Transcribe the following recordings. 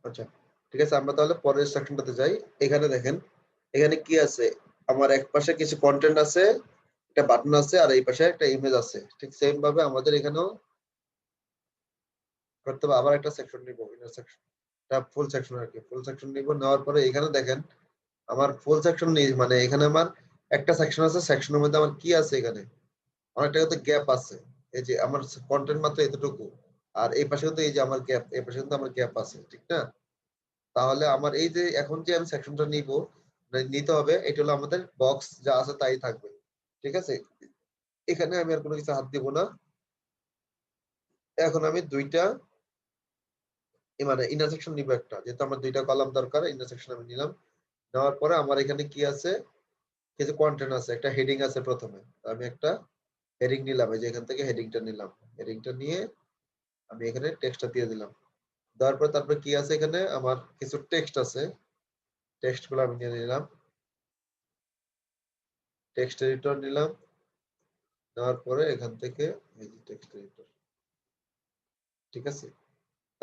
আচ্ছা ঠিক আছে, আমরা তাহলে পরের সেকশনটাতে যাই। এখানে দেখেন, এখানে কি আছে, আমার এক পাশে কিছু কন্টেন্ট আছে, একটা বাটন আছে, আর এই পাশে একটা ইমেজ আছে। ঠিক সেম ভাবে আমাদের এখানেও করতে হবে। আবার একটা সেকশন নিব, ইনার সেকশন, এটা ফুল সেকশন আর কি। ফুল সেকশন নিব, নেওয়ার পরে এখানে দেখেন আমার ফুল সেকশন নেই, মানে এখানে আমার একটা সেকশন আছে, সেকশনের মধ্যে আমার কি আছে, এখানে অনেকটা কিন্তু গ্যাপ আছে। এই যে আমার কন্টেন্ট মাত্র এতটুকু, আর এই পাশে কিন্তু এই যে আমার গ্যাপ, এই পাশে কিন্তু আমার গ্যাপ আছে, ঠিক না? তাহলে আমার এই যে এখন যে আমি সেকশনটা নিব, নিতে হবে, এটা হলো আমাদের বক্স যা আছে তাই থাকবে। ঠিক আছে, এখানে আমি আর কোনো কিছু হাত দিব না। এখন আমি দুইটা মানে ইন্টারসেকশন নিব একটা, যেহেতু আমার দুইটা কলাম দরকার, ইন্টারসেকশন আমি নিলাম। নেওয়ার পরে আমার এখানে কি আছে, কিছু কন্টেন্ট আছে, একটা হেডিং আছে প্রথমে। আমি একটা হেডিং নিলাম, এই যে এখান থেকে হেডিংটা নিলাম। হেডিংটা নিয়ে আমি এখানে টেক্সটটা দিয়ে দিলাম। দেওয়ার পরে তারপরে কি আছে, এখানে আমার কিছু টেক্সট আছে, টেক্সট গুলো আমি নিয়ে নিলাম। টেক্সট এডিটর নিলাম, নেওয়ার পরে এখান থেকে এই যে টেক্সট এডিটর, ঠিক আছে।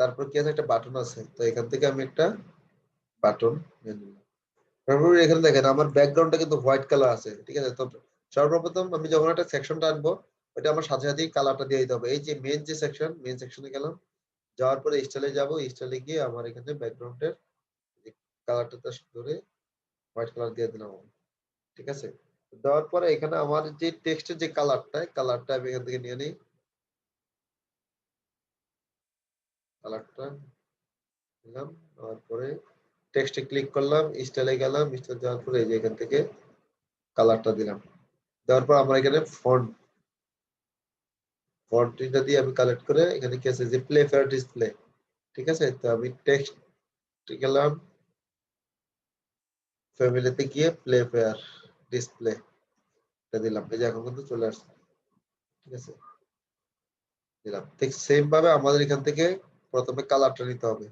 তারপর কি আছে, একটা বাটন আছে, তো এখান থেকে আমি একটা বাটন নিয়ে নিলাম। তারপর এখানে দেখেন আমার ব্যাকগ্রাউন্ডটা কিন্তু হোয়াইট কালার আছে, ঠিক আছে। তো সর্বপ্রথম আমি যখন একটা সেকশনটা আনবো, ওটা আমার সাথে সাথেই কালারটা দিয়ে দিতে হবে। এই যে মেন যে সেকশন, মেন সেকশনে গেলাম, যাওয়ার পরে স্টাইলে যাব, স্টাইলে গিয়ে আমার এখানে ব্যাকগ্রাউন্ডের কালারটা ধরে হোয়াইট কালার দিয়ে দিলাম, ঠিক আছে। দেওয়ার পরে এখানে আমার যে টেক্সটের যে কালারটা, কালারটা আমি এখান থেকে নিয়ে নিই। কালারটা নিলাম, নেওয়ার পরে টেক্সটে ক্লিক করলাম, স্টাইলে গেলাম, স্টাইল যাওয়ার পরে এই যে এখান থেকে কালারটা দিলাম। দেওয়ার পর আমার এখানে ফন্টটা দিয়ে আমি কালেক্ট করে এখানে কি আছে যে প্লে ফেয়ার ডিসপ্লে, ঠিক আছে। তো আমি টেক্সট গেলাম, ফ্যামিলিতে গিয়ে প্লে ফেয়ার ডিসপ্লে দিলাম, এই যে এখন কিন্তু চলে আসছে, ঠিক আছে। দিলাম, ঠিক সেম ভাবে আমাদের এখান থেকে প্রথমে কালারটা নিতে হবে।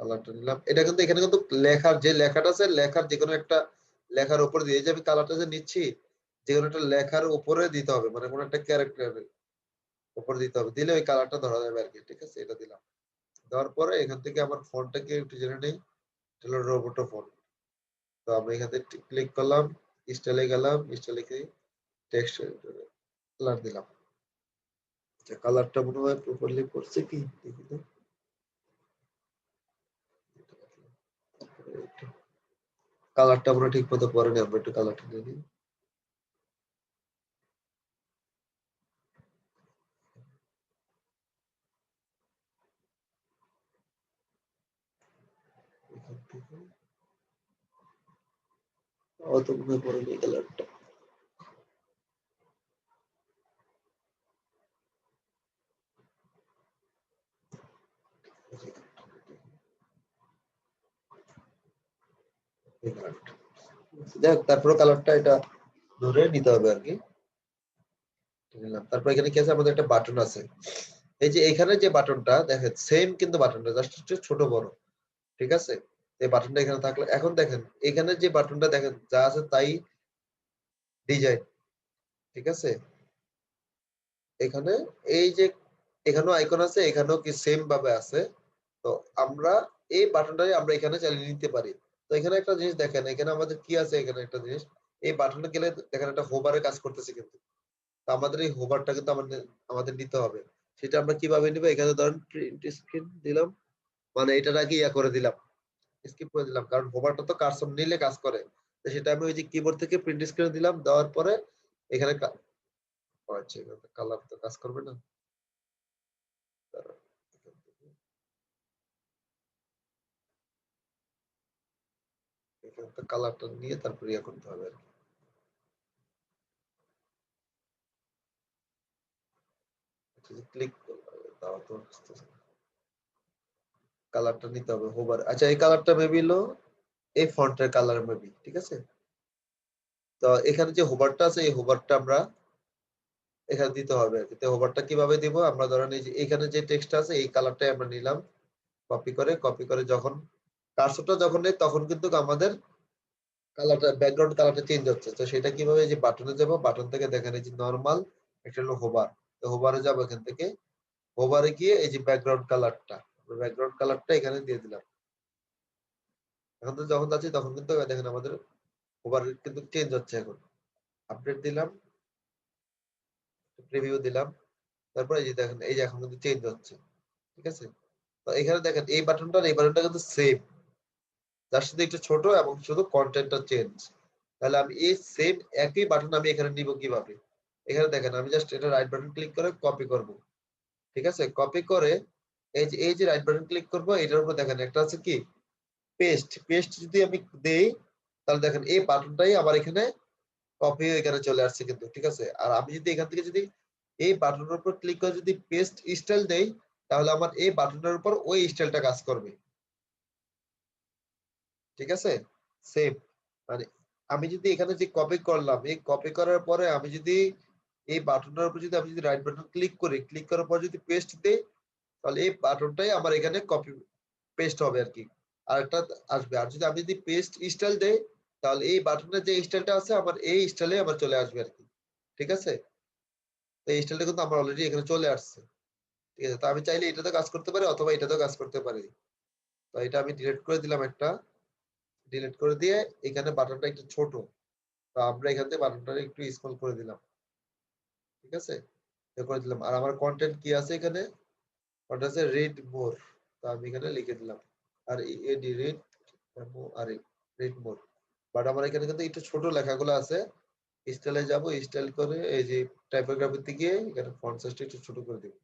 কালারটা নিলাম, এটা কিন্তু এখানে কিন্তু লেখার যে লেখাটা আছে, লেখার যে কোনো একটা লেখার উপরে দিয়ে, যে আমি কালারটা যে নিচ্ছি, যে কোনো একটা লেখার উপরে দিতে হবে, মানে কোনো একটা ক্যারেক্টারের উপরে দিতে হবে, দিলে ওই কালারটা ধরা যাবে আর কি, ঠিক আছে। এটা দিলাম, দেওয়ার পরে এখান থেকে আমার ফন্টটাকে একটু জেনে নেই, এটা হলো রোবোটো ফন্ট। তো আমি এখান থেকে ক্লিক করলাম, স্টাইলে গেলাম, স্টাইলে গিয়ে টেক্সট কালার দিলাম। আচ্ছা, কালারটা মনে হয় প্রপারলি পড়ছে কি দেখি তো। কালারটা মনে হয় ঠিক মতো পড়েনি, আমরা একটু কালারটা দিয়ে দিই। এখান থেকে অত মনে হয় পড়েনি কালারটা। যাক, তারপরে কালারটা এটা ধরে নিতে হবে আর কি। নিলাম, তারপর এখানে কি আছে, আমাদের একটা বাটন আছে। এই যে এখানে যে বাটনটা দেখেন, সেম কিন্তু বাটনটা জাস্ট একটু ছোট বড়, ঠিক আছে। এই বাটনটা এখানে থাকলে, এখন দেখেন এখানে যে বাটনটা দেখেন যা আছে তাই ডিজাইন, ঠিক আছে। এখানে এই যে এখানেও আইকন আছে, এখানেও কি সেম ভাবে আছে। তো আমরা এই বাটনটাই আমরা এখানে চালিয়ে নিতে পারি। তো এখানে একটা জিনিস দেখেন, এখানে আমাদের কি আছে, এখানে একটা জিনিস, এই বাটনে গেলে দেখেন একটা হোভারের কাজ করতেছে কিন্তু। তো আমাদের এই হোভারটা কিন্তু আমাদের নিতে হবে। সেটা আমরা কিভাবে নিব, এখানে ধরেন প্রিন্ট স্ক্রিন দিলাম, মানে এটার আগে ইয়া করে দিলাম, স্কিপ করে দিলাম, কারণ হোভারটা তো কার্সর নিলে কাজ করে। তো সেটা আমি ওই যে কিবোর্ড থেকে প্রিন্ট স্ক্রিনে দিলাম, দেওয়ার পরে এখানে আচ্ছা, কালার তো কাজ করবে না। দাঁড়াও, এখান থেকে এখান থেকে কালারটা নিয়ে তারপর ইয়া করতে হবে আর কি। ক্লিক তাও তো আসতেছে না। কালারটা নিতে হবে হোভার। আচ্ছা, এই কালারটা মেবি হলো এই ফন্টের কালার মেবি, ঠিক আছে। তো এখানে যে হোভারটা আছে, এই হোভারটা আমরা এখানে দিতে হবে আর কি। তো হোভারটা কিভাবে দিব, আমরা ধরেন এই যে এখানে যে টেক্সট আছে এই কালারটাই আমরা নিলাম, কপি করে যখন কার্সরটা যখন নেই, তখন কিন্তু আমাদের কালারটা ব্যাকগ্রাউন্ড কালারটা চেঞ্জ হচ্ছে। তো সেটা কিভাবে, এই যে বাটনে যাব, বাটন থেকে দেখেন এই যে নরমাল, একটা হলো হোভার। তো হোভারে যাবো, এখান থেকে হোভারে গিয়ে এই যে ব্যাকগ্রাউন্ড কালারটা ব্যাকগ্রাউন্ড কালারটা এখানে দিয়ে দিলাম। এখন তো যখন যাচ্ছি তখন কিন্তু দেখেন আমাদের ওভার কিন্তু চেঞ্জ হচ্ছে এখন। আপডেট দিলাম, প্রিভিউ দিলাম। তারপরে এই যে দেখেন এই যে এখন কিন্তু চেঞ্জ হচ্ছে। ঠিক আছে? তো এখানে দেখেন এই বাটনটা আর এই বাটনটা কিন্তু সেম। তার সাথে একটু ছোট এবং শুধু কন্টেন্টটা চেঞ্জ। তাহলে আমি এই সেম একই বাটন আমি এখানে নিব কিভাবে? এখানে দেখেন আমি জাস্ট এটা রাইট বাটন ক্লিক করে কপি করব। ঠিক আছে? কপি করে এই যে রাইট বাটন ক্লিক করব এটার উপর দেখেন একটা আছে কি পেস্ট। পেস্ট যদি আমি দেই তাহলে দেখেন এই বাটনটাই আমার এখানে কপি হয়ে এখানে চলে আসছে কিন্তু। ঠিক আছে? আর আমি যদি এখান থেকে যদি এই বাটনের উপর ক্লিক করে যদি পেস্ট স্টাইল দেই তাহলে আমার এই বাটনের উপর ওই স্টাইলটা কাজ করবে। ঠিক আছে? সেম মানে আমি যদি এখানে যে কপি করলাম এই কপি করার পরে আমি যদি এই বাটনের উপর যদি আমি যদি রাইট বাটন ক্লিক করি, ক্লিক করার পর যদি পেস্ট দেই তাহলে এই বাটনটাই আমার এখানে কপি পেস্ট হবে আরকি। আরেকটা আসবে। আর যদি আমি যদি পেস্ট স্টাইল দেই তাহলে এই বাটনের যে স্টাইলটা আছে আমার এই স্টাইলে আবার চলে আসবে আরকি। ঠিক আছে? তো এই স্টাইলটা কিন্তু আমার অলরেডি এখানে চলে আসছে। ঠিক আছে? তো আমি চাইলে এটাতেও কাজ করতে পারি অথবা এটাতেও কাজ করতে পারি। তো এটা আমি ডিলিট করে দিলাম একটা। ডিলিট করে দিয়ে এখানে বাটনটা একটু ছোট। তো আমরা এখান থেকে বাটনটা একটু স্মল করে দিলাম। ঠিক আছে? এ করে দিলাম। আর আমার কনটেন্ট কি আছে এখানে? কনটেন্ট আছে রিড মোর। তো আমি এখানে লিখে দিলাম। আর এডি রিড আর রিড মোর। বাট আমার এখানে কিন্তু একটু ছোট লেখাগুলো আছে। স্টাইলে যাব, স্টাইল করে এই যে টাইপোগ্রাফিতে গিয়ে এখানে ফন্ট সাইজটা একটু ছোট করে দিব।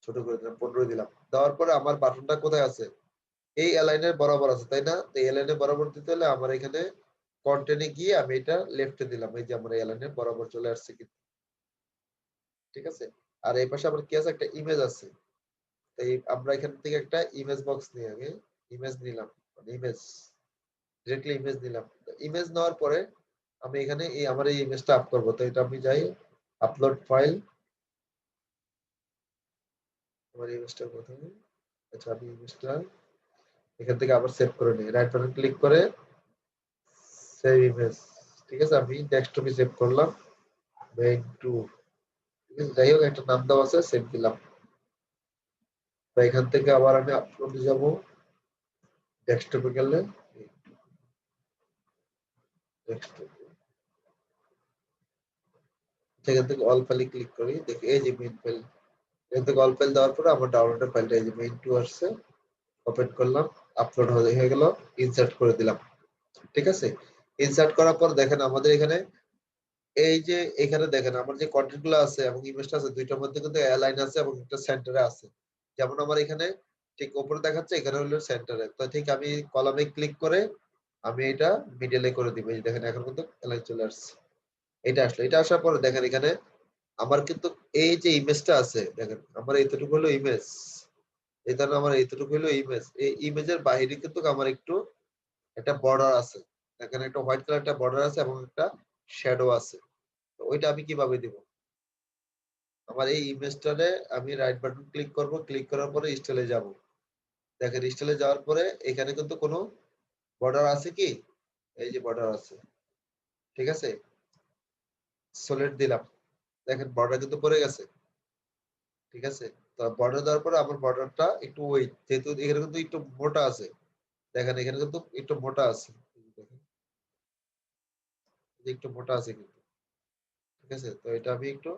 ছোট করে দিলাম, 15 দিলাম। দেওয়ার পরে আমার বাটনটা কোথায় আছে? এই এলাইনের বরাবর আছে, তাই না? তো এই এলাইনের বরাবর দিতে হলে আমার এখানে কন্টেন্টে গিয়ে আমি এটা লেফটে দিলাম। এই যে আমার এই এলাইনের বরাবর চলে আসছে কিন্তু। ঠিক আছে? আর এই পাশে আবার কি আছে? একটা ইমেজ আছে। তো এই আমরা এখান থেকে একটা ইমেজ বক্স নিয়ে আগে ইমেজ নিলাম। মানে ইমেজ ডিরেক্টলি ইমেজ নিলাম। তো ইমেজ নেওয়ার পরে আমি এখানে এই আমার এই ইমেজটা আপ করব। তো এটা আমি যাই আপলোড ফাইল আমার ইমেজটা কোথায়? আচ্ছা আমি ইমেজটা এখান থেকে আবার সেভ করে নিই। রাইট বাটন ক্লিক করে সেভ ইমেজ। ঠিক আছে? আমি ডেস্কটপে সেভ করলাম। Main two. ঠিক আছে? যাই হোক একটা নাম দেওয়া আছে সেভ দিলাম। তো এখান থেকে আবার আমি আপলোডে যাব। ডেস্কটপে গেলে ডেস্কটপ সেখান থেকে অল ফাইলে ক্লিক করি। দেখি এই যে মেইন ফাইল। এখান থেকে অল ফাইল দেওয়ার পরে আমার ডাউনলোডের ফাইলটা এই যে মেইন টু আসছে। ওপেন করলাম। আপলোড হয়ে গেল। ইনসার্ট করে দিলাম। ঠিক আছে? ইনসার্ট করার পর দেখেন আমাদের এখানে এই যে এখানে দেখেন আমার যে কন্টেন্ট গুলো আছে এবং ইমেজটা আছে দুইটার মধ্যে কিন্তু অ্যালাইন আছে এবং একটা সেন্টারে আছে। যেমন আমার এখানে ঠিক উপরে দেখাচ্ছে এখানে হলো সেন্টারে। তো ঠিক আমি কলামে ক্লিক করে আমি এটা মিডলে করে দিব। এই যে দেখেন এখন কিন্তু অ্যালাইন চলে আসছে। এটা আসলো। এটা আসার পরে দেখেন এখানে আমার কিন্তু এই যে ইমেজটা আছে দেখেন আমার এতটুকু হলো ইমেজ। এই ধরেন আমার এতটুকু হলো ইমেজ। এই ইমেজের বাইরে কিন্তু আমার একটু একটা বর্ডার আছে। এখানে একটা হোয়াইট কালার একটা বর্ডার আছে এবং একটা শ্যাডো আছে। তো ওইটা আমি কিভাবে দিব? আমার এই ইমেজটারে আমি রাইট বাটন ক্লিক করব। ক্লিক করার পরে স্টাইলে যাব। দেখেন স্টাইলে যাওয়ার পরে এখানে কিন্তু কোনো বর্ডার আছে কি? এই যে বর্ডার আছে। ঠিক আছে? সলিড দিলাম। দেখেন বর্ডার কিন্তু পড়ে গেছে। ঠিক আছে? তো বর্ডার দেওয়ার পরে আমার বর্ডারটা একটু ওয়েট যেহেতু এখানে কিন্তু একটু মোটা আছে। দেখেন এখানে কিন্তু একটু মোটা আছে। দেখেন একটু মোটা আছে কিন্তু। ঠিক আছে? তো এটা আমি একটু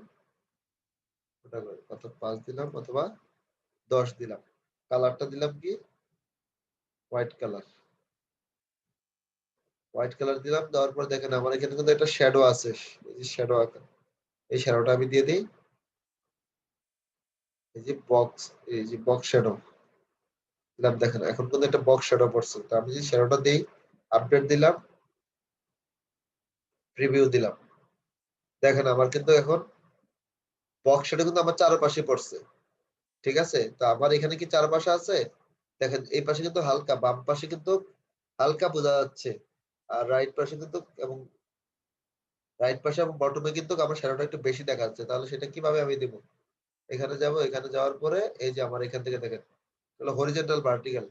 মোটা করে অর্থাৎ ৫ দিলাম অথবা ১০ দিলাম। কালারটা দিলাম কি? White colour. হোয়াইট কালার দিলাম। দেওয়ার পর দেখেন আমার এখানে কিন্তু একটা শ্যাডো আছে। এই যে শ্যাডো আঁকা। এই শ্যাডোটা আমি দিয়ে দেই। এই যে বক্স এই যে বক্স শ্যাডো দিলাম দেখেন এখন কিন্তু একটা বক্স শ্যাডো পড়ছে। তো আমি যে শ্যাডোটা দেই আপডেট দিলাম, প্রিভিউ দিলাম। দেখেন আমার কিন্তু এখন বক্স শ্যাডো কিন্তু আমার চারপাশে পড়ছে। ঠিক আছে? তো আমার এখানে কি চারপাশে আছে? দেখেন এই পাশে কিন্তু হালকা, বাম পাশে কিন্তু হালকা বোঝা যাচ্ছে। আর রাইট পাশে কিন্তু এবং রাইট পাশে এবং বটমে কিন্তু আমার শ্যাডোটা একটু বেশি দেখা যাচ্ছে। তাহলে সেটা কিভাবে আমি দিব? এখানে যাব, এখানে যাওয়ার পরে এই যে আমার এখান থেকে দেখেন হলো হরিজন্টাল ভার্টিক্যাল।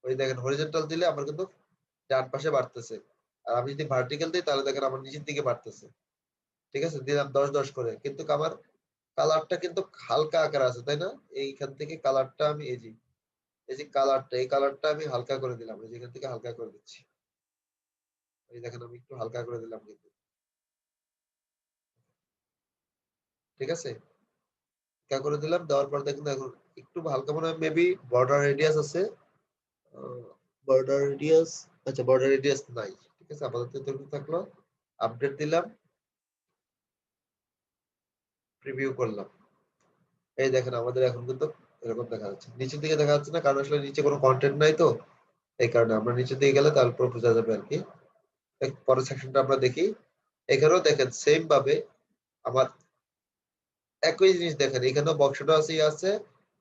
ওই দেখেন হরিজন্টাল দিলে আমার কিন্তু ডান পাশে বাড়তেছে। আর আমি যদি ভার্টিক্যাল দিই তাহলে দেখেন আমার নিচের দিকে বাড়তেছে। ঠিক আছে? দিলাম ১০-১০ করে। কিন্তু আমার কালারটা কিন্তু হালকা আকারে আছে, তাই না? এইখান থেকে কালারটা আমি এই যে এই যে কালারটা, এই কালারটা আমি হালকা করে দিলাম, এই যে এখান থেকে হালকা করে দিচ্ছি। এই দেখেন আমি একটু হালকা করে দিলাম কিন্তু, ঠিক আছে? হালকা করে দিলাম, দেওয়ার পর দেখুন এখন একটু হালকা মনে হয় মেবি বর্ডার রেডিয়াস আছে, বর্ডার রেডিয়াস, আচ্ছা বর্ডার রেডিয়াস নাই, ঠিক আছে, আপাতত এতটুকু থাকলো। আপডেট দিলাম, প্রিভিউ করলাম, এই দেখেন আমাদের এখন কিন্তু এরকম দেখা যাচ্ছে। নিচের দিকে দেখা যাচ্ছে না, কারণ আসলে নিচে কোনো কন্টেন্ট নাই তো, এই কারণে। আমরা নিচের দিকে গেলে তারপর বোঝা যাবে আর কি। পরের সেকশনটা আমরা দেখি। এখানেও দেখেন সেম ভাবে আমার একই জিনিস দেখেন, এখানেও বক্সটা আছে,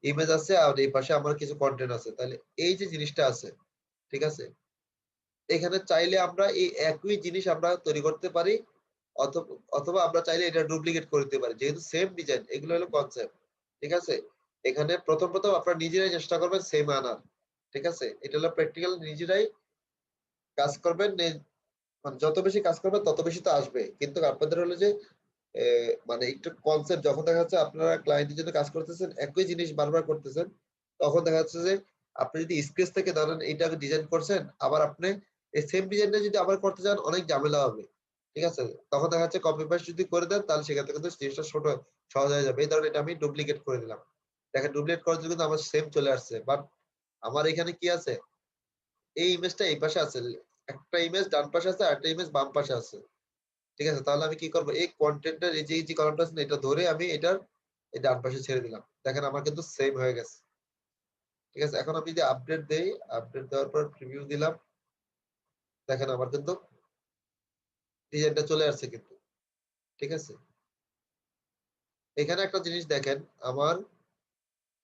ইমেজ আছে, আর এই পাশে আমার কিছু কন্টেন্ট আছে। তাহলে এই যে জিনিসটা আছে, ঠিক আছে, এখানে চাইলে আমরা এই একই জিনিস আমরা তৈরি করতে পারি, অথবা আমরা চাইলে এটা ডুপ্লিকেট করে দিতে পারি, যেহেতু সেম ডিজাইন। এগুলো হলো কনসেপ্ট, ঠিক আছে। এখানে প্রথম আপনারা নিজেরাই চেষ্টা করবেন সেম আনার, ঠিক আছে। এটা হলো প্র্যাকটিক্যাল, নিজেরাই কাজ করবেন, মানে যত বেশি কাজ করবেন তত বেশি তো আসবে। কিন্তু আপনাদের হলো যে মানে একটু কনসেপ্ট, যখন দেখা যাচ্ছে আপনারা ক্লায়েন্টের জন্য কাজ করতেছেন, একই জিনিস বারবার করতেছেন, তখন দেখা যাচ্ছে যে আপনি যদি স্কেচ থেকে ধরেন এইটা ডিজাইন করছেন, আবার আপনি এই সেম ডিজাইনটা যদি আবার করতে যান, অনেক ঝামেলা হবে, ঠিক আছে। তখন দেখা যাচ্ছে কপি পেস্ট যদি করে দেন, তাহলে সেক্ষেত্রে কিন্তু জিনিসটা ছোট সহজ হয়ে যাবে। এই ধরনের এটা আমি ডুপ্লিকেট করে দিলাম, দেখেন ডুপ্লিকেট করার জন্য কিন্তু আমার সেম চলে আসছে। বাট আমার এখানে কি আছে, এই ইমেজটা এই পাশে আছে, একটা ইমেজ ডান পাশে আছে, আর একটা ইমেজ বাম পাশে আছে, ঠিক আছে। তাহলে আমি কি করবো, এই কন্টেন্টের এই যে কলামটা আছে না, এটা ধরে আমি এটার এই ডান পাশে ছেড়ে দিলাম, দেখেন আমার কিন্তু সেম হয়ে গেছে, ঠিক আছে। এখন আমি যদি আপডেট দেই, আপডেট দেওয়ার পর প্রিভিউ দিলাম, দেখেন আমার কিন্তু ডিজাইনটা চলে আসছে কিন্তু, ঠিক আছে। এখানে একটা জিনিস দেখেন, আমার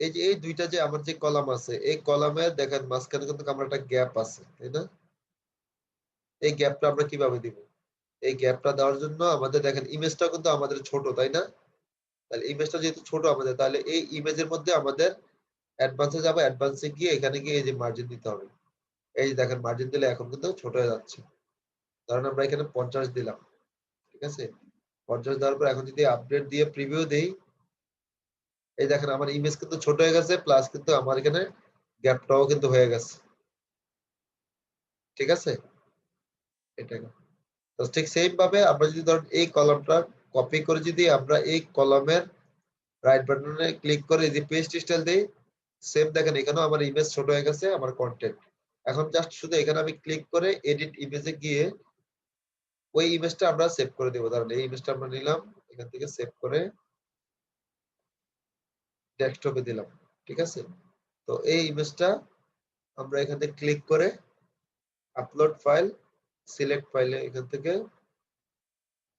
এই যে এই দুইটা যে আমার যে কলাম আছে, এই কলামের দেখেন মাঝখানে কিন্তু আমার একটা গ্যাপ আছে, তাই না? এই গ্যাপটা আমরা কিভাবে দিব? এই গ্যাপটা দেওয়ার জন্য আমাদের দেখেন ইমেজটা কিন্তু আমাদের ছোট, তাই না? তাহলে ইমেজটা যেহেতু ছোট আমাদের, তাহলে এই ইমেজের মধ্যে আমাদের অ্যাডভান্সে যাবো, অ্যাডভান্সে গিয়ে এখানে গিয়ে এই যে মার্জিন দিতে হবে। এই যে দেখেন মার্জিন দিলে এখন কিন্তু ছোট হয়ে যাচ্ছে। ধরেন আমরা এখানে 50 দিলাম, ঠিক আছে। 50 দেওয়ার পর এখন যদি আপডেট দিয়ে প্রিভিউ দেই, এই দেখেন আমার ইমেজ কিন্তু ছোট হয়ে গেছে, প্লাস কিন্তু আমার এখানে গ্যাপটাও কিন্তু হয়ে গেছে, ঠিক আছে। এটা তো ঠিক সেম ভাবে আমরা যদি ধরেন এই কলামটা কপি করে যদি আমরা এই কলামের রাইট বাটনে ক্লিক করে এই যে পেস্ট স্টাইল দেই, সেম দেখেন এখানেও আমার ইমেজ ছোট হয়ে গেছে, আমার কন্টেন্ট। এখন জাস্ট শুধু এখানে আমি ক্লিক করে এডিট ইমেজে গিয়ে ওই ইমেজটা আমরা সেভ করে দেবো। ধরেন এই ইমেজটা আমরা নিলাম, এখান থেকে সেভ করে ডেস্কটপে দিলাম, ঠিক আছে। তো এই ইমেজটা আমরা এখান থেকে ক্লিক করে আপলোড ফাইল, সিলেক্ট ফাইলে এখান থেকে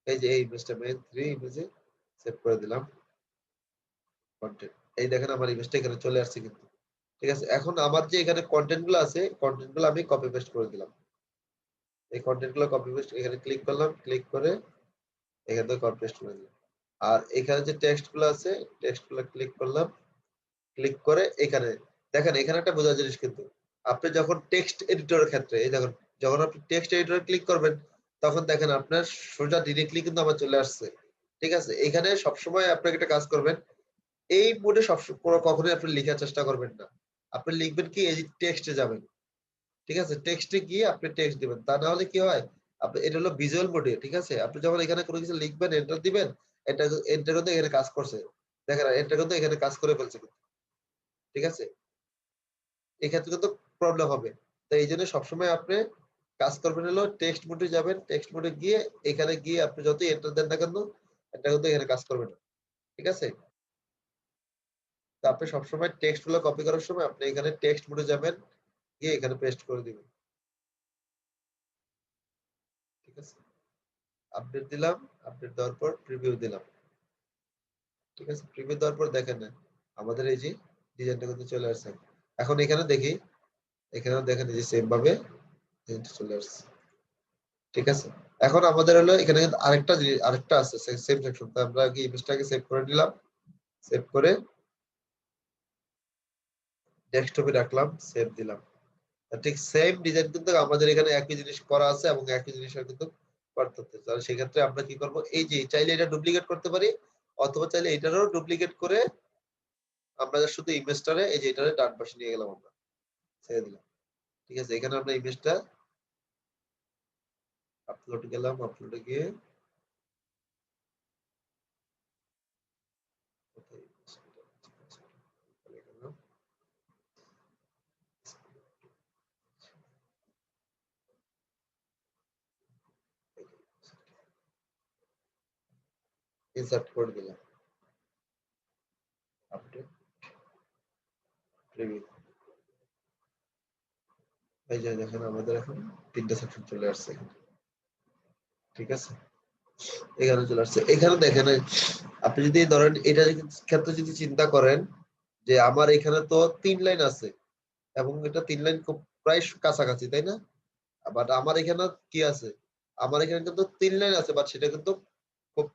এই যে এই ইমেজটা মেইন 3 ইমেজে সেভ করে দিলাম কন্টেন্ট। এই দেখেন আমার ইমেজটা এখানে চলে আসছে কিন্তু, ঠিক আছে। এখন আমার যে এখানে কন্টেন্ট গুলো আছে, কন্টেন্ট গুলো আমি কপি পেস্ট করে দিলাম। এই কন্টেন্ট গুলো কপি পেস্ট এখানে ক্লিক করলাম, ক্লিক করে এখান থেকে কপি পেস্ট করে দিলাম। আর এখানে যে টেক্সট গুলো আছে, টেক্সট গুলো ক্লিক করলাম, ক্লিক করে এখানে দেখেন, এখানে একটা বোঝার জিনিস কিন্তু, আপনি যখন টেক্সট এডিটরের ক্ষেত্রে এই দেখুন, যখন আপনি টেক্সট এডিটরে ক্লিক করবেন, তখন দেখেন আপনার সোজা ডিরেক্টলি কিন্তু আমার চলে আসছে, ঠিক আছে। এখানে সবসময় আপনাকে একটা কাজ করবেন, এই মোডে সবসময় কখনোই আপনি লেখার চেষ্টা করবেন না। আপনি লিখবেন কি, এই যে টেক্সটে যাবেন, ঠিক আছে, টেক্সটে গিয়ে আপনি টেক্সট দিবেন। তা না হলে কি হয়, আপনি এটা হলো ভিজুয়াল মোডে, ঠিক আছে। আপনি যখন এখানে কোনো কিছু লিখবেন, এন্টার দিবেন, এটা এন্টার কিন্তু এখানে কাজ করছে, দেখেন এন্টার কিন্তু এখানে কাজ করে ফেলছে, ঠিক আছে। এক্ষেত্রে কিন্তু প্রবলেম হবে। তো এই জন্য সবসময় আপনি কাজ করবেন হলো টেক্সট মোডে যাবেন, টেক্সট মোডে গিয়ে এখানে গিয়ে আপনি যতই এন্টার দেন না কেন, এটা কিন্তু এখানে কাজ করবে না, ঠিক আছে। তো আপনি সবসময় টেক্সট গুলো কপি করার সময় আপনি এখানে টেক্সট মোডে যাবেন, গিয়ে এখানে পেস্ট করে দিবেন, ঠিক আছে। আপডেট দিলাম, আপডেট দেওয়ার পর প্রিভিউ দিলাম, ঠিক আছে। প্রিভিউ দেওয়ার পর দেখেন না আমাদের এই যে ডিজাইনটা কিন্তু চলে আসছে। এখন এখানে দেখি, এখানেও দেখেন এই যে সেম ভাবে ডিজাইনটা চলে আসছে, ঠিক আছে। এখন আমাদের হলো এখানে কিন্তু আরেকটা জিনিস, আরেকটা আছে সেম সেকশন। তো আমরা কি ইমেজটাকে সেভ করে নিলাম, সেভ করে ডেস্কটপে রাখলাম, সেভ দিলাম। ঠিক সেম ডিজাইন কিন্তু আমাদের এখানে একই জিনিস করা আছে, এবং একই জিনিসের কিন্তু পার্থক্য। তাহলে সেক্ষেত্রে আমরা কি করব, এই যে চাইলে এটা ডুপ্লিকেট করতে পারি, অথবা চাইলে এটারও ডুপ্লিকেট করে আমরা শুধু ইমেজটারে এই যে এটারে ডান পাশে নিয়ে গেলাম আমরা, ছেড়ে দিলাম। ঠিক আছে, এখানে আমরা ইমেজটা আপলোড গেলাম, আপলোডে গিয়ে ইনসার্ট করে দিলাম, আপডেট প্রিভিউ। এই যে দেখেন আমাদের এখন 3টা সেকশন চলে আসছে এখানে। ঠিক আছে, এখানে চলে আসছে। এখানে দেখেন আপনি যদি ধরেন এটা ক্ষেত্রে যদি চিন্তা করেন যে আমার এখানে তো 3 লাইন আছে এবং এটা 3 লাইন খুব প্রায় কাছাকাছি, তাই না? বাট আমার এখানে কি আছে, আমার এখানে কিন্তু 3 লাইন আছে, বাট সেটা কিন্তু খুব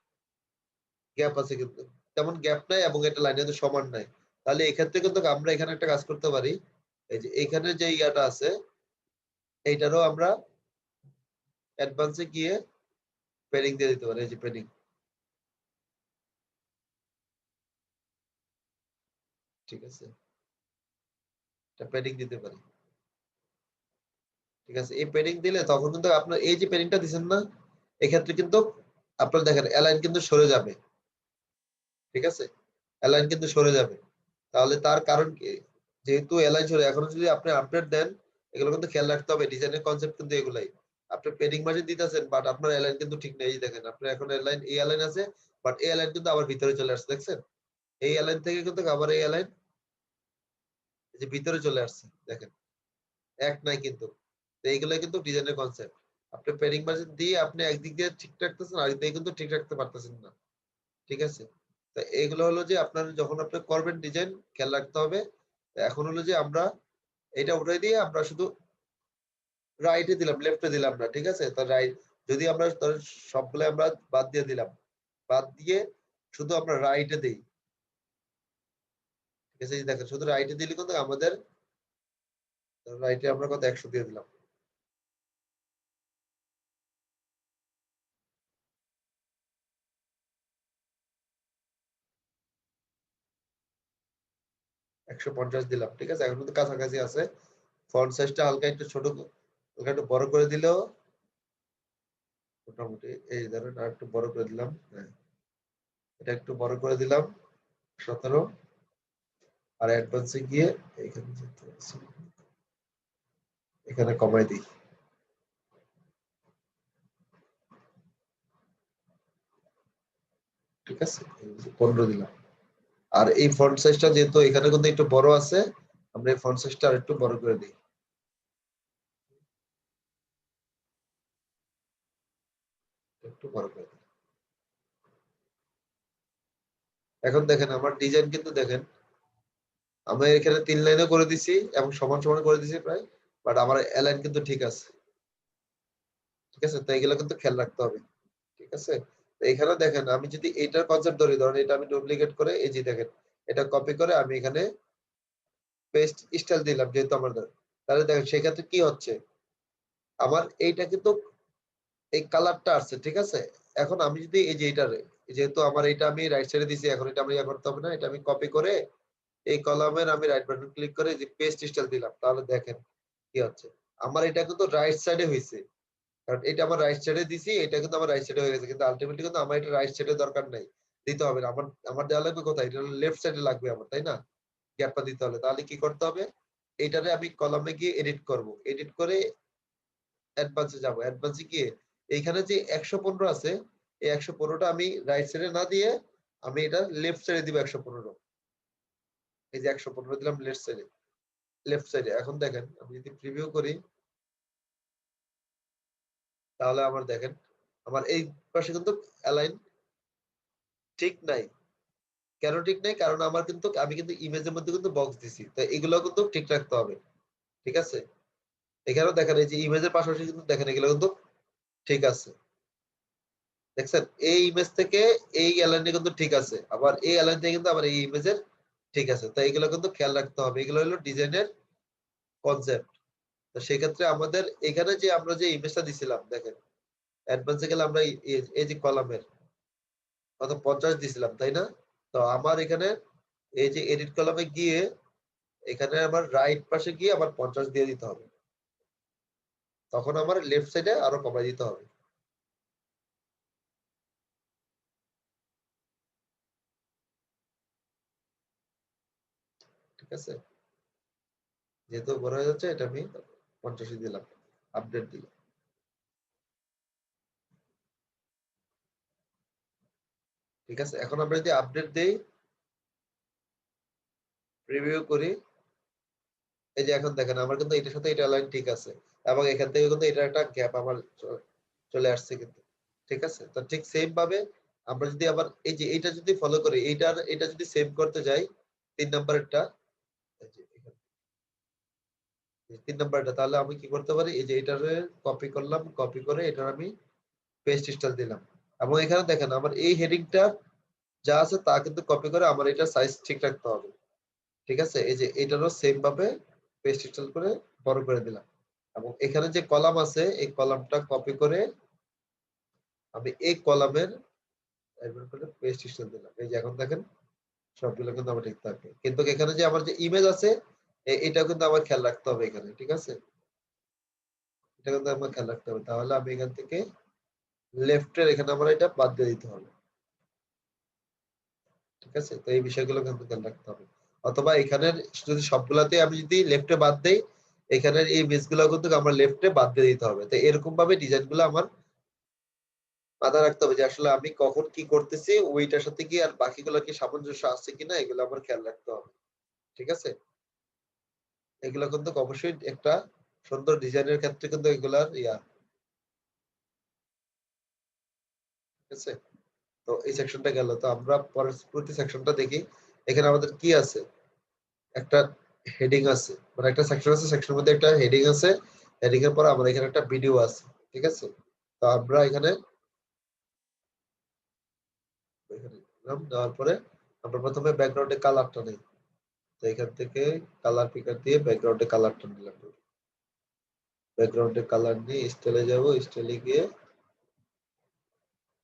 গ্যাপ আছে, কিন্তু তেমন গ্যাপ নাই এবং এটা লাইনে সমান নাই। তাহলে এক্ষেত্রে কিন্তু আমরা এখানে একটা কাজ করতে পারি, এই যে এখানে যে ইয়াটা আছে এইটারও আমরা অ্যাডভান্সে গিয়ে পেডিং দিয়ে দিতে পারি। এই যে পেডিং, ঠিক আছে, এটা পেডিং দিতে পারি। ঠিক আছে, এই পেডিং দিলে তখন কিন্তু আপনার এই যে পেডিংটা দিচ্ছেন না, এক্ষেত্রে কিন্তু আপনার দেখেন অ্যালাইন কিন্তু সরে যাবে। ঠিক আছে, অ্যালাইন কিন্তু সরে যাবে। তাহলে তার কারণ কি, যেহেতু অ্যালাইন সরে, এখন যদি আপনি আপডেট দেন, এগুলো কিন্তু খেয়াল রাখতে হবে। ডিজাইনের কনসেপ্ট কিন্তু এগুলাই। আপনি পেডিং মার্জিন দিতেছেন, বাট আপনার অ্যালাইন কিন্তু ঠিক নেই। এই দেখেন আপনার এখন অ্যালাইন, এই অ্যালাইন আছে, বাট এই অ্যালাইন কিন্তু আবার ভিতরে চলে আসছে, দেখছেন? এই অ্যালাইন থেকে কিন্তু আবার এই অ্যালাইন এই যে ভিতরে চলে আসছে, দেখেন এক নাই কিন্তু। তো এইগুলাই কিন্তু ডিজাইনের কনসেপ্ট। আপনি পেডিং মার্জিন দিয়ে আপনি একদিক দিয়ে ঠিক রাখতেছেন, আরেক দিকে কিন্তু ঠিক রাখতে পারতেছেন না। ঠিক আছে, তো এইগুলো হলো যে আপনার যখন আপনি করবেন ডিজাইন খেয়াল রাখতে হবে। এখন হলো যে আমরা এটা উঠাই দিয়ে আমরা শুধু রাইটে দিলাম, লেফটে দিলাম না। ঠিক আছে, তো রাইট যদি আমরা সবগুলো আমরা বাদ দিয়ে দিলাম, বাদ দিয়ে শুধু আমরা রাইটে দিই। ঠিক আছে, এই দেখেন শুধু রাইটে দিলে কিন্তু আমাদের রাইটে আমরা কত 100 দিয়ে দিলাম। একশো 50 দিলাম। ঠিক আছে, এখন কিন্তু কাছাকাছি আছে। ফন্ট সাইজটা হালকা একটু ছোট, হালকা একটু বড় করে দিলেও মোটামুটি, এই ধরেন আর একটু বড় করে দিলাম। হ্যাঁ, এটা একটু বড় করে দিলাম 17। আর অ্যাডভান্সে গিয়ে এখানে এখানে কমাই দিই। ঠিক আছে, 15 দিলাম। আর এই ফন্ট সাইজটা যেহেতু এখানে কিন্তু একটু বড় আছে, আমরা এই ফন্ট সাইজটা আর একটু বড় করে দিই, একটু বড় করে দিই। এখন দেখেন আমার ডিজাইন কিন্তু দেখেন, আমি এখানে 3 লাইনে করে দিছি এবং সমান সমান করে দিছি প্রায়, বাট আমার অ্যালাইন কিন্তু ঠিক আছে। ঠিক আছে, তো এগুলো কিন্তু খেয়াল রাখতে হবে। ঠিক আছে, তো এখানে দেখেন আমি যদি এইটার কনসেপ্ট ধরি, ধরেন এটা আমি ডুপ্লিকেট করে এই যে দেখেন এটা কপি করে আমি এখানে পেস্ট স্টাইল দিলাম যেহেতু আমার তাহলে দেখেন সেক্ষেত্রে কি হচ্ছে, আমার এইটা কিন্তু এই কালারটা আসছে। ঠিক আছে, এখন আমি যদি এই যে এইটার, যেহেতু আমার এটা আমি রাইট সাইডে দিছি, এখন এটা আমি ইয়া করতে হবে না, এটা আমি কপি করে এই কলামের আমি রাইট বাটন ক্লিক করে যে পেস্ট স্টাইল দিলাম, তাহলে দেখেন কি হচ্ছে, আমার এটা কিন্তু রাইট সাইডে হয়েছে। কারণ এটা আমার রাইট সাইডে দিছি, এটা কিন্তু আমার রাইট সাইডে হয়ে গেছে, কিন্তু আলটিমেটলি কিন্তু আমার এটা রাইট সাইডে দরকার নাই, দিতে হবে না। আমার আমার দেওয়া লাগবে কোথায়, এটা লেফট সাইডে লাগবে আমার, তাই না? গ্যাপটা দিতে হলে তাহলে কি করতে হবে, এইটারে আমি কলামে গিয়ে এডিট করব, এডিট করে অ্যাডভান্সে যাব, অ্যাডভান্সে গিয়ে এইখানে যে 115 আছে, এই 115টা আমি রাইট সাইডে না দিয়ে আমি এটা লেফট সাইডে দিব 115। এই যে 115 দিলাম লেফট সাইডে, লেফট সাইডে। এখন দেখেন আমি যদি প্রিভিউ করি, তাহলে আমার দেখেন আমার এই পাশে কিন্তু অ্যালাইন ঠিক নাই। কেন ঠিক নাই, কারণ আমার কিন্তু আমি কিন্তু ইমেজের মধ্যে কিন্তু বক্স দিছি, তো এগুলো কিন্তু ঠিক রাখতে হবে। ঠিক আছে, এখানেও দেখেন এই যে ইমেজের পাশাপাশি কিন্তু দেখেন এগুলো কিন্তু ঠিক আছে। দেখছেন এই ইমেজ থেকে এই অ্যালাইনে কিন্তু ঠিক আছে, আবার এই অ্যালাইন থেকে কিন্তু আবার এই ইমেজের ঠিক আছে। তো এগুলো কিন্তু খেয়াল রাখতে হবে, এগুলো হলো ডিজাইনের কনসেপ্ট। তো সেক্ষেত্রে আমাদের এখানে যে আমরা যে ইমেজটা দিছিলাম দেখেন, অ্যাডভান্সে গেলে আমরা এই যে কলামের কত 50 দিছিলাম, তাই না? তো আমার এখানে এই যে এডিট কলামে গিয়ে এখানে আমার রাইট পাশে গিয়ে আমার 50 দিয়ে দিতে হবে, তখন আমার লেফট সাইডে আরো কমাই দিতে হবে। ঠিক আছে, যেহেতু বড় হয়ে যাচ্ছে এটা আমি 50 দিলাম, আপডেট দিলাম। ঠিক আছে, এখন আমরা যদি আপডেট দেই, প্রিভিউ করি, এই যে এখন দেখেন আমার কিন্তু এটার সাথে এটা লাইন ঠিক আছে, এবং এখান থেকে কিন্তু এটা একটা গ্যাপ আমার চলে আসছে কিন্তু। ঠিক আছে, তো ঠিক সেম ভাবে আমরা যদি আবার এই যে এইটা যদি ফলো করি, এটা যদি সেভ করতে যাই, 3 নাম্বারটা, এই যে এখানে 3 নাম্বারটা, তাহলে আমি কি করতে পারি, এই যে এটারে কপি করলাম, কপি করে এটার আমি পেস্ট স্টাইল দিলাম, এবং এখানে দেখেন আমার এই হেডিংটা যা আছে তা কিন্তু কপি করে আমার এটা সাইজ ঠিক রাখতে হবে। ঠিক আছে, এই যে এটারও সেম ভাবে পেস্ট স্টাইল করে বড় করে দিলাম, এবং এখানে যে কলাম আছে এই কলামটা কপি করে আমি এই কলামের পেস্ট স্টাইল দিলাম। এই যে এখন দেখেন সবগুলো কিন্তু আমার ঠিক থাকে, কিন্তু এখানে যে আমার যে ইমেজ আছে এটা কিন্তু আমার খেয়াল রাখতে হবে এখানে। ঠিক আছে, এটা কিন্তু আমার খেয়াল রাখতে হবে, তাহলে আমি এখান থেকে লেফটের এখানে আমার এটা বাদ দিয়ে দিতে হবে। ঠিক আছে, তো এই বিষয়গুলো কিন্তু খেয়াল রাখতে হবে, অথবা এখানের যদি সবগুলাতে আমি যদি লেফটে বাদ দেই, এখানের এই ইমেজ গুলো কিন্তু আমার লেফটে বাদ দিয়ে দিতে হবে। তো এরকম ভাবে ডিজাইন গুলো আমার মাথায় রাখতে হবে যে আসলে আমি কখন কি করতেছি, ওইটার সাথে কি আর বাকিগুলো কি সামঞ্জস্য আছে কিনা এগুলো আমার খেয়াল রাখতে হবে। ঠিক আছে, এগুলো কিন্তু অবশ্যই একটা সুন্দর ডিজাইনের ক্ষেত্রে কিন্তু এগুলার ঠিক আছে, তো এই সেকশনটা গেল, তো আমরা পরবর্তী সেকশনটা দেখি। এখানে আমাদের কি আছে, একটা হেডিং আছে, মানে একটা সেকশন আছে, সেকশনের মধ্যে একটা হেডিং আছে, হেডিং এর পর আমার এখানে একটা ভিডিও আছে। ঠিক আছে, তো আমরা এখানে নাম দেওয়ার পরে আমরা প্রথমে ব্যাকগ্রাউন্ডে কালারটা নেই, তো এখান থেকে কালার পিকার দিয়ে ব্যাকগ্রাউন্ডে কালারটা নিলাম, ব্যাকগ্রাউন্ডে কালার নিয়ে স্টাইলে যাব, স্টাইলে গিয়ে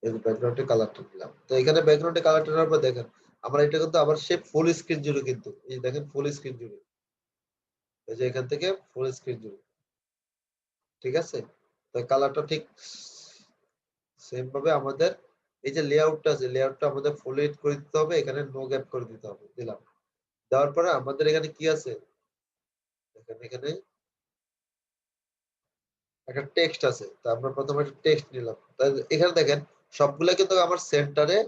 এই ব্যাকগ্রাউন্ডে কালারটা নিলাম। তো এখানে ব্যাকগ্রাউন্ডে কালারটা নেওয়ার পর দেখেন আমরা এটা কিন্তু আবার সে ফুল স্ক্রিন জুড়ে, কিন্তু এই দেখেন ফুল স্ক্রিন জুড়ে, এই যে এখান থেকে ফুল স্ক্রিন জুড়ে। ঠিক আছে, তো কালারটা ঠিক সেম ভাবে আমাদের এই যে লেআউটটা আছে, লেআউটটা আমাদের ফুল এড করে দিতে হবে, এখানে নো গ্যাপ করে দিতে হবে, দিলাম। দেওয়ার পরে আমাদের এখানে কি আছে, দেখেন এখানে একটা টেক্সট আছে, তো আমরা প্রথমে একটা টেক্সট নিলাম। এখানে দেখেন সবগুলা কিন্তু আমার সেন্টারে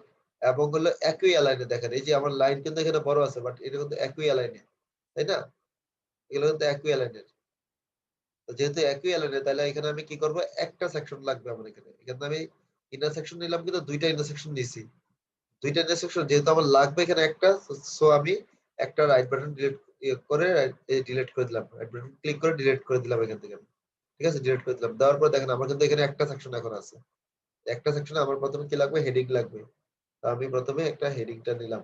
এবং হলো একই অ্যালাইনে, দেখেন এই যে আমার লাইন কিন্তু এখানে বড় আছে, বাট এটা কিন্তু একই অ্যালাইনে, তাই না, এগুলো কিন্তু একই অ্যালাইনের। তো যেহেতু একই অ্যালাইনে, তাহলে এখানে আমি কি করব, একটা সেকশন লাগবে আমার এখানে, এখানে আমি ইন্টারসেকশন নিলাম কিন্তু দুইটা ইন্টারসেকশন নিছি, দুইটা ইন্টারসেকশন যেহেতু আমার লাগবে এখানে একটা, সো আমি একটা রাইট বাটন ডিলিট করে ডিলিট করে দিলাম, রাইট বাটন ক্লিক করে ডিলিট করে দিলাম এখান থেকে। ঠিক আছে, ডিলিট করে দিলাম, দেওয়ার পর দেখেন আমার কিন্তু এখানে একটা সেকশন এখন আছে, একটা সেকশনে আমার প্রথমে কি লাগবে, হেডিং লাগবে। তো আমি প্রথমে একটা হেডিংটা নিলাম,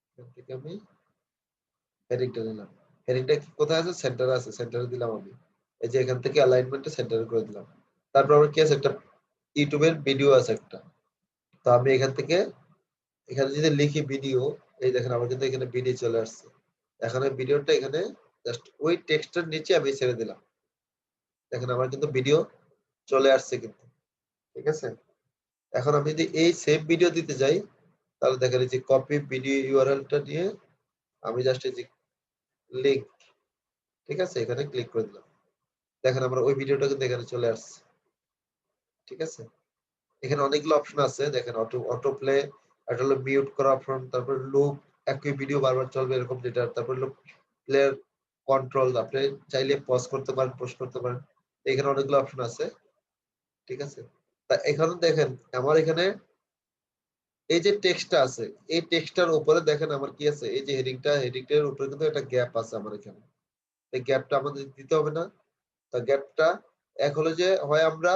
এখান থেকে আমি হেডিংটা নিলাম, হেডিংটা কোথায় আছে, সেন্টারে আছে, সেন্টারে দিলাম আমি, এই যে এখান থেকে অ্যালাইনমেন্টটা সেন্টারে করে দিলাম। তারপর আমার কি আছে, একটা ইউটিউবের ভিডিও আছে একটা, তো আমি এখান থেকে এখানে যদি লিখি ভিডিও, এই দেখেন আমার কিন্তু এখানে ভিডিও চলে আসছে। এখন এই ভিডিওটা এখানে জাস্ট ওই টেক্সটের নিচে আমি ছেড়ে দিলাম, দেখেন আমার কিন্তু ভিডিও চলে আসছে কিন্তু। ঠিক আছে, এখন আমি যদি এই সেভ ভিডিও দিতে যাই, তাহলে দেখেন এই যে কপি ভিডিও ইউআরএলটা নিয়ে আমি জাস্ট এই যে লিংক, ঠিক আছে, এখানে ক্লিক করে দিলাম, দেখেন আমরা ওই ভিডিওটা কিন্তু এখানে চলে আসছে। ঠিক আছে, এখানে অনেকগুলো অপশন আছে, দেখেন অটো অটো প্লে, এটা হলো মিউট করা অপশন, তারপর লুপ, একই ভিডিও বারবার চলবে এরকম যেটা, তারপর হলো প্লেয়ার কন্ট্রোল, আপনি চাইলে পজ করতে পারেন, পোস্ট করতে পারেন, এখানে অনেকগুলো অপশন আছে। ঠিক আছে, তা এখানে দেখেন আমার এখানে এই যে টেক্সটটা আছে, এই টেক্সটটার উপরে দেখেন আমার কি আছে, এই যে হেডিংটার উপরে কিন্তু একটা গ্যাপ আছে আমার এখানে, এই গ্যাপটা আমাদের দিতে হবে না। তো গ্যাপটা এক হলো যে হয় আমরা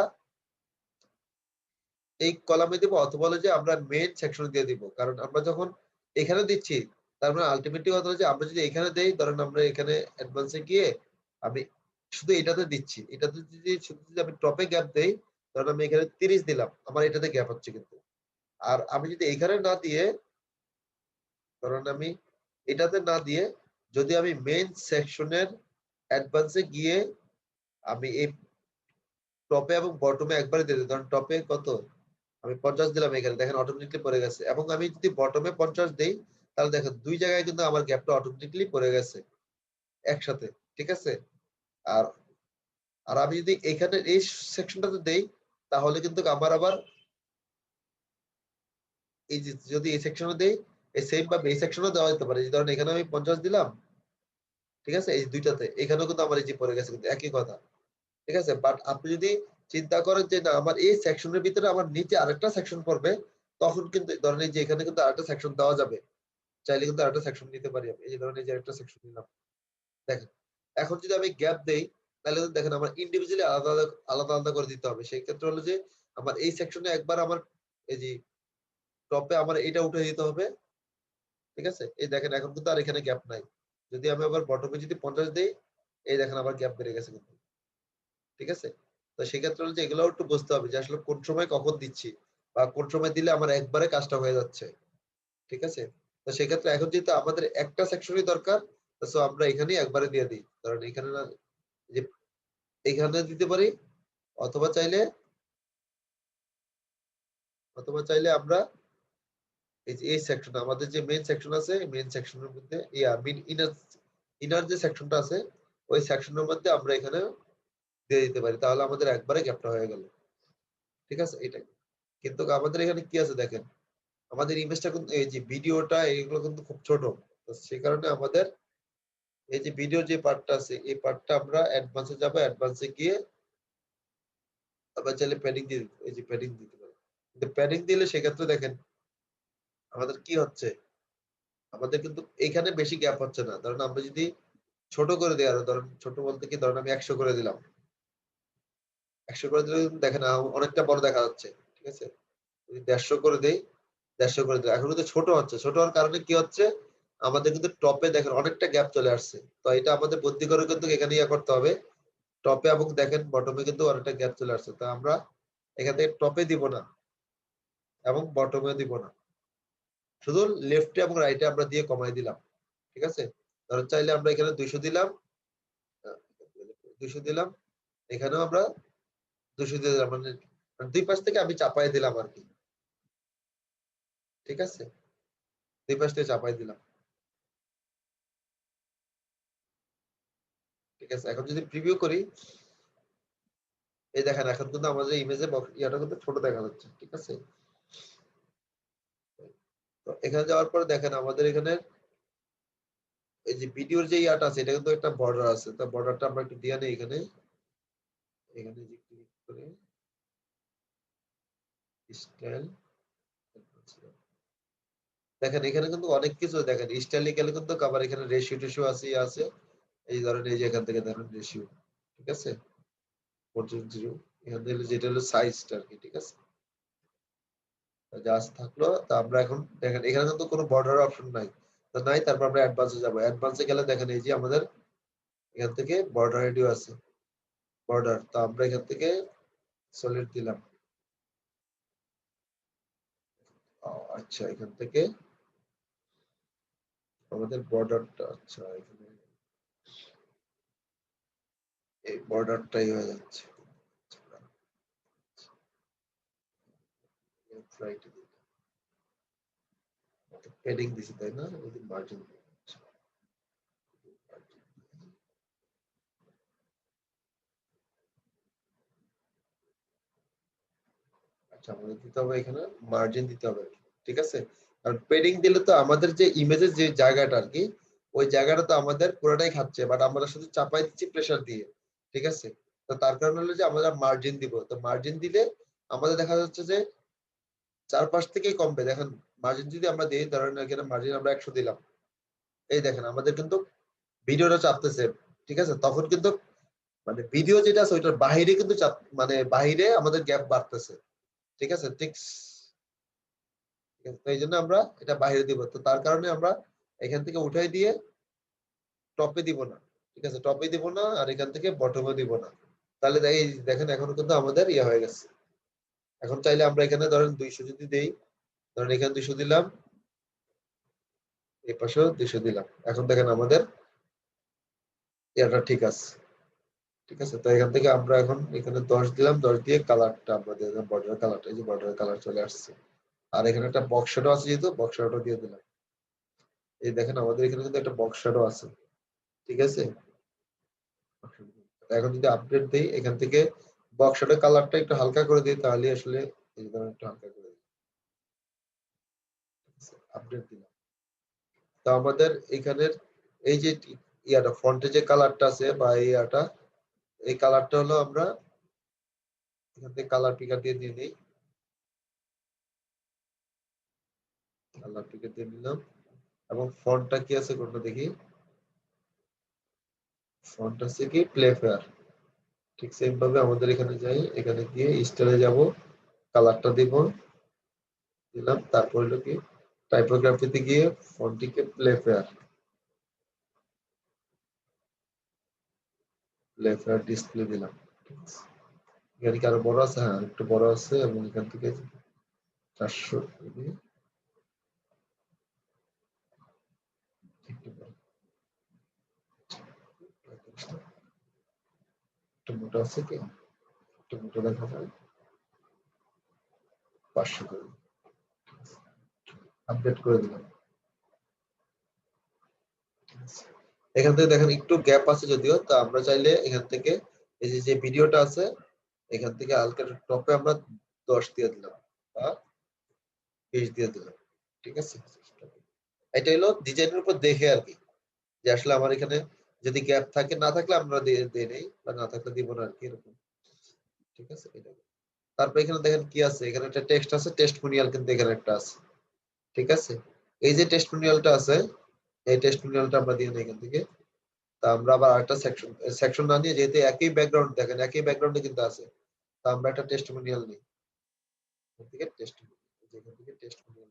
এই কলামে দিব, অথবা হলো যে আমরা মেইন সেকশনে দিয়ে দিব, কারণ আমরা যখন এখানে দিচ্ছি তার মানে আলটিমেটলি কথা হলো যে আমরা যদি এখানে দেই, ধরেন আমরা এখানে অ্যাডভান্সে গিয়ে আমি শুধু এটাতে দিচ্ছি, এটাতে যদি শুধু যদি আমি টপে গ্যাপ দেই, ধরেন আমি এখানে 30 দিলাম, আমার এটাতে গ্যাপ হচ্ছে কিন্তু। আর আমি যদি এখানে না দিয়ে কারণ আমি এটাতে না দিয়ে যদি আমি মেইন সেকশনের অ্যাডভান্সে গিয়ে আমি এই টপে এবং বটমে একবারে দিয়ে দিই, ধরেন টপে কত আমি 50 দিলাম, এখানে দেখেন অটোমেটিকলি পড়ে গেছে। এবং আমি যদি বটমে 50 দেই তাহলে দেখেন দুই জায়গায় কিন্তু আমার গ্যাপটা অটোমেটিকলি পড়ে গেছে একসাথে, ঠিক আছে। আর আর আমি যদি এখানে এই সেকশনটাতে দেই তাহলে কিন্তু আমার আবার এই যে যদি এই সেকশনে দেই এই সেম ভাবে এই সেকশনে দেওয়া যেতে পারে। ধরেন এখানে আমি 50 দিলাম, ঠিক আছে, এই দুইটাতে এখানেও কিন্তু আমার এই যে পড়ে গেছে, কিন্তু একই কথা, ঠিক আছে। বাট আপনি যদি চিন্তা করেন যে না আমার এই সেকশনের ভিতরে আমার নিচে আরেকটা সেকশন পড়বে, তখন কিন্তু ধরেন এই যে এখানে কিন্তু আরেকটা সেকশন দেওয়া যাবে, চাইলে কিন্তু আরেকটা সেকশন নিতে পারি আমি। এই যে ধরেন এই যে আরেকটা সেকশন নিলাম, দেখেন এখন যদি আমি গ্যাপ দেই তাহলে কিন্তু দেখেন আমার ইন্ডিভিজুয়ালি আলাদা আলাদা আলাদা আলাদা করে দিতে হবে। সেই ক্ষেত্রে হলো যে আমার এই সেকশনে একবার আমার এই যে টপে আমার এটা উঠে দিতে হবে, ঠিক আছে। এই দেখেন এখন কিন্তু আর এখানে গ্যাপ নাই। যদি আমি আবার বটমে যদি 50 দেই, এই দেখেন আবার গ্যাপ বেড়ে গেছে কিন্তু, ঠিক আছে। তো সেক্ষেত্রে হলো যে এগুলো একটু বুঝতে হবে যে আসলে কোন সময় কখন দিচ্ছি বা কোন সময় দিলে আমার একবারে কাজটা হয়ে যাচ্ছে, ঠিক আছে। তো সেক্ষেত্রে এখন যেহেতু আমাদের একটা সেকশনই দরকার, তো আমরা এখানেই একবারে দিয়ে দিই। কারণ এখানে না যে এখানে দিতে পারি, অথবা চাইলে আমরা এই যে এই সেকশন আমাদের যে মেইন সেকশন আছে, মেইন সেকশনের মধ্যে মিন ইনার ইনার যে সেকশনটা আছে ওই সেকশনের মধ্যে আমরা এখানে দিয়ে দিতে পারি, তাহলে আমাদের একবারে গ্যাপটা হয়ে গেল, ঠিক আছে। এটাই কিন্তু আমাদের এখানে কি আছে দেখেন, আমাদের ইমেজটা কিন্তু এই যে ভিডিওটা এগুলো কিন্তু খুব ছোট, তো সেই কারণে আমাদের এই যে ভিডিও যে পার্টটা আছে এই পার্টটা আমরা অ্যাডভান্সে যাব, অ্যাডভান্সে গিয়ে আমরা চাইলে প্যাডিং দিয়ে দিতে, এই যে প্যাডিং দিতে পারি। কিন্তু প্যাডিং দিলে সেক্ষেত্রে দেখেন আমাদের কি হচ্ছে, আমাদের কিন্তু এখানে বেশি গ্যাপ হচ্ছে না। ধরেন আমরা যদি ছোট করে দিই, আরো ধরেন ছোট বলতে কি, ধরেন আমি 100 করে দিলাম, 100 করে দিলে কিন্তু দেখেন অনেকটা বড় দেখা যাচ্ছে, ঠিক আছে। যদি 150 করে দেই, 150 করে দিই, এখন কিন্তু ছোট হচ্ছে। ছোট হওয়ার কারণে কি হচ্ছে, আমাদের কিন্তু টপে দেখেন অনেকটা গ্যাপ চলে আসছে। তো এটা আমাদের বুদ্ধি করে কিন্তু এখানে ইয়ে করতে হবে টপে, এবং দেখেন বটমে কিন্তু অনেকটা গ্যাপ চলে আসছে। তো আমরা এখান থেকে টপে দিব না এবং বটমে দিব না, শুধু লেফটে এবং রাইটে আমরা দিয়ে কমাই দিলাম, ঠিক আছে। ধরেন চাইলে আমরা এখানে 200 দিলাম, 200 দিলাম, এখানেও আমরা 200 দিয়ে দিলাম, মানে দুই পাশ থেকে আমি চাপাই দিলাম আর কি, ঠিক আছে। দুই পাশ থেকে চাপাই দিলাম, ঠিক আছে। এখন যদি প্রিভিউ করি, এই দেখেন এখন কিন্তু আমাদের ইমেজে ইয়াটা কিন্তু ছোট দেখা যাচ্ছে, ঠিক আছে। তো এখানে যাওয়ার পরে দেখেন আমাদের এখানে এই যে ভিডিওর যে ইয়াটা আছে এটা কিন্তু একটা বর্ডার আছে। তো বর্ডারটা আমরা একটু দিয়ে নেই এখানে, এখানে যে ক্লিক করে স্টাইল, দেখেন এখানে কিন্তু অনেক কিছু দেখেন স্টাইলে গেলে কিন্তু আবার এখানে রেশিও টেশিও আছে, ইয়ে আছে। এই ধরেন এই যে এখান থেকে ধরেন রেশিও, ঠিক আছে, 4:0, এখান থেকে যেটা হলো সাইজটা আর কি, ঠিক আছে। জাস্ট থাকলো। তো আমরা এখন দেখেন এখানে কিন্তু কোনো বর্ডার অপশন নাই, তো নাই। তারপর আমরা অ্যাডভান্সে যাবো, অ্যাডভান্সে গেলে দেখেন এই যে আমাদের এখান থেকে বর্ডার রেডিও আছে, বর্ডার। তো আমরা এখান থেকে সলিড দিলাম। আচ্ছা এখান থেকে আমাদের বর্ডারটা, আচ্ছা এখানে এই বর্ডারটাই হয়ে যাচ্ছে, প্যাডিং দিছি তাই না, মার্জিন। আচ্ছা আমাদের দিতে হবে এখানে মার্জিন দিতে হবে, ঠিক আছে। আর প্যাডিং দিলে তো আমাদের যে ইমেজের যে জায়গাটা আর কি, ওই জায়গাটা তো আমাদের পুরোটাই খাচ্ছে, বাট আমরা শুধু চাপাই দিচ্ছি প্রেসার দিয়ে, ঠিক আছে। তো তার কারণে হলো যে আমরা মার্জিন দিব। তো মার্জিন দিলে আমাদের দেখা যাচ্ছে যে চারপাশ থেকেই কমবে। দেখেন মার্জিন যদি আমরা দিই, ধরেন এখানে মার্জিন আমরা 100 দিলাম, এই দেখেন আমাদের কিন্তু ভিডিওটা চাপতেছে, ঠিক আছে। তখন কিন্তু মানে ভিডিও যেটা আছে ওইটার বাহিরে কিন্তু চাপ, মানে বাহিরে আমাদের গ্যাপ বাড়তেছে, ঠিক আছে। ঠিক তো এই জন্য আমরা এটা বাইরে দিব। তো তার কারণে আমরা এখান থেকে উঠাই দিয়ে টপে দিব না, ঠিক আছে, টপে দিব না, আর এখান থেকে বটমে দিব না। তাহলে এই দেখেন এখন কিন্তু আমাদের ইয়ে হয়ে গেছে। এখন চাইলে আমরা এখানে ধরেন 200 যদি দেই, ধরেন এখানে 200 দিলাম, এই পাশেও 200 দিলাম। এখন দেখেন আমাদের এটা ঠিক আছে। ঠিক আছে, তো এখান থেকে আমরা এখন এখানে 10 দিলাম, 10 দিয়ে কালারটা আমরা দিয়ে দিলাম বর্ডার কালারটা, এই যে বর্ডার কালার চলে আসছে। আর এখানে একটা বক্স শ্যাডো আছে, যেহেতু বক্স শ্যাডো দিয়ে দিলাম। এই দেখেন আমাদের এখানে কিন্তু একটা বক্স শ্যাডো আছে। ঠিক আছে, এখন যদি আপডেট দেই এখান থেকে বক্স শ্যাডো কালারটা একটু হালকা করে দিই, তাহলে আসলে এই ধরনের একটু হালকা করে দিই। আপডেট দিলাম, তো আমাদের এখানের এই যে ইয়াটা ফন্টে যে কালারটা আছে বা এই ইয়াটা, এই কালারটা হলো আমরা এখান থেকে কালার পিকার দিয়ে দিই। কালার পিকার দিয়ে নিলাম, এবং ফন্টটা কি আছে কোনটা দেখি। ফন্ট আছে কি প্লে ফেয়ার। ঠিক সেম ভাবে আমাদের এখানে যাই, এখানে গিয়ে স্টাইলে যাব, কালারটা দিব, দিলাম। তারপর হলো কি টাইপোগ্রাফিতে গিয়ে ফন্টটিকে প্লে ফেয়ার ডিসপ্লে দিলাম। ঠিক আছে, এখানে কি আরো বড় আছে? হ্যাঁ, একটু বড় আছে, এবং এখান থেকে 400 একটু মোটা আছে কি, একটু মোটা দেখা যায়, 500 করে আপডেট করে দিলাম। এখান থেকে দেখেন একটু গ্যাপ আছে যদিও, তো আমরা চাইলে এখান থেকে এই যে ভিডিওটা আছে এখান থেকে হালকা টপে আমরা 10 দিয়ে দিলাম বা 20 দিয়ে দিলাম। ঠিক আছে, এটা হলো ডিজাইনের উপর দেখে আর কি, যে আসলে আমার এখানে যদি গ্যাপ থাকে, না থাকলে আমরা দিয়ে নেই, বা না থাকলে দিব না আর কি, এরকম। ঠিক আছে, এটা। তারপর এখানে দেখেন কি আছে, এখানে একটা টেক্সট আছে, টেস্টিমোনিয়াল কিন্তু এখানে একটা আছে। ঠিক আছে, এই যে টেস্টিমোনিয়ালটা আছে, এই টেস্টিমোনিয়ালটা আমরা দিয়ে নেই এখান থেকে। তা আমরা আবার আরেকটা সেকশন না নিয়ে, যেহেতু একই ব্যাকগ্রাউন্ড, দেখেন একই ব্যাকগ্রাউন্ডে কিন্তু আছে, তা আমরা একটা টেস্টিমোনিয়াল নিই। এখান থেকে টেস্টিমোনিয়াল